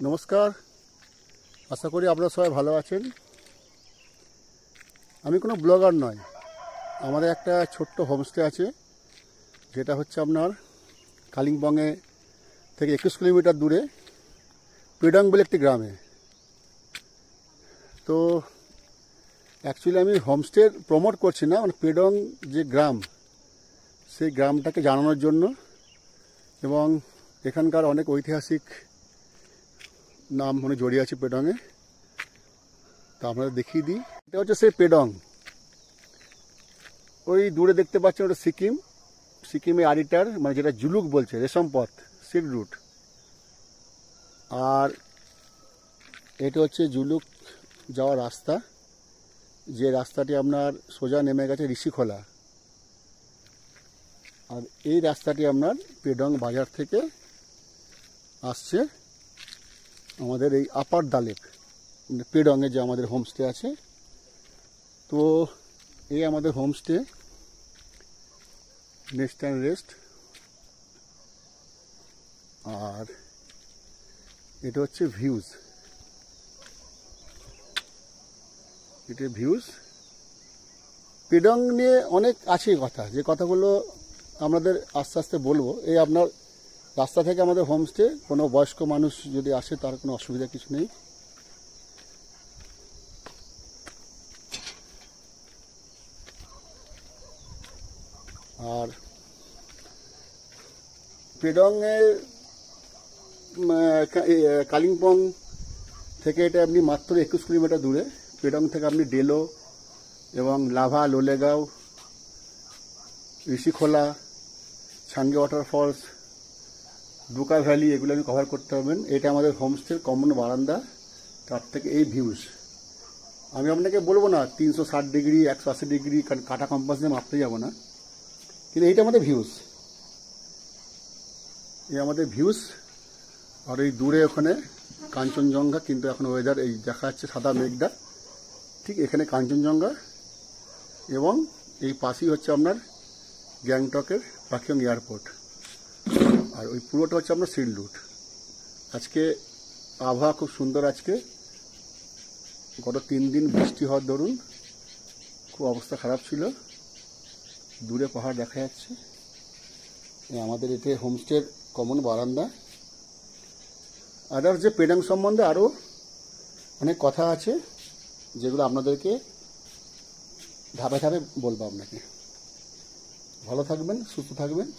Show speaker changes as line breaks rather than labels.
নমস্কার, আশা করি আপনারা সবাই ভালো আছেন। আমি কোনো ব্লগার নয়। আমাদের একটা ছোট্ট হোমস্টে আছে, যেটা হচ্ছে আপনার কালিম্পংয়ে থেকে 21 কিলোমিটার দূরে পেডং বলে একটি গ্রামে। তো অ্যাকচুয়ালি আমি হোমস্টের প্রমোট করছি না, মানে পেডং যে গ্রাম, সেই গ্রামটাকে জানানোর জন্য, এবং এখানকার অনেক ঐতিহাসিক নাম জড়িয়ে আছে পেডংয়ে। তা আপনাদের দেখিয়ে দিই। এটা হচ্ছে সেই পেডং। ওই দূরে দেখতে পাচ্ছেন ওটা সিকিমে আরিটার, মানে যেটা জুলুক বলছে, রেশম পথ, সিল্ক রুট। আর এটা হচ্ছে জুলুক যাওয়ার রাস্তা, যে রাস্তাটি আপনার সোজা নেমে গেছে ঋষিখোলা। আর এই রাস্তাটি আপনার পেডং বাজার থেকে আসছে আমাদের এই আপার দালেক, পেডংয়ে যে আমাদের হোমস্টে আছে। তো এই আমাদের হোমস্টে, নেস্ট অ্যান্ড রেস্ট। আর এটা হচ্ছে ভিউজ, এটা ভিউজ। পেডং নিয়ে অনেক আছে কথা, যে কথাগুলো আমাদের আস্তে আস্তে বলবো। এই আপনার রাস্তা থেকে আমাদের হোমস্টে, কোনো বয়স্ক মানুষ যদি আসে তার কোনো অসুবিধা কিছু নেই। আর পেডংয়ের কালিম্পং থেকে এটা আপনি মাত্র 21 কিলোমিটার দূরে। পেডং থেকে আপনি ডেলো এবং লাভা, লোলেগাঁও, ঋষিখোলা, ছাঙ্গে ওয়াটারফলস, বুকা ভ্যালি, এগুলো আপনি কভার করতে পারবেন। এটা আমাদের হোমস্টের কমন বারান্দা, তার থেকে এই ভিউজ। আমি আপনাকে বলবো না 360 ডিগ্রি 180 ডিগ্রি কাটা কম্পাস দিয়ে মাপতে যাবো না, কিন্তু এইটা আমাদের ভিউজ। এই আমাদের ভিউজ। আর এই দূরে ওখানে কাঞ্চনজঙ্ঘা, কিন্তু এখন ওয়েদার এই দেখা যাচ্ছে সাদা মেঘটা, ঠিক এখানে কাঞ্চনজঙ্ঘা। এবং এই পাশেই হচ্ছে আপনার গ্যাংটকের পাখিয়ং এয়ারপোর্ট। আর ওই পুরোটা হচ্ছে আপনার সিল্ক রুট। আজকে আবহাওয়া খুব সুন্দর। আজকে গত 3 দিন বৃষ্টি হওয়ার দরুন খুব অবস্থা খারাপ ছিল। দূরে পাহাড় দেখা যাচ্ছে। আমাদের এতে হোমস্টের কমন বারান্দা। আদার্স যে পেডং সম্বন্ধে আরও অনেক কথা আছে, যেগুলো আপনাদেরকে ধাপে ধাপে বলবো আপনাকে। ভালো থাকবেন, সুস্থ থাকবেন।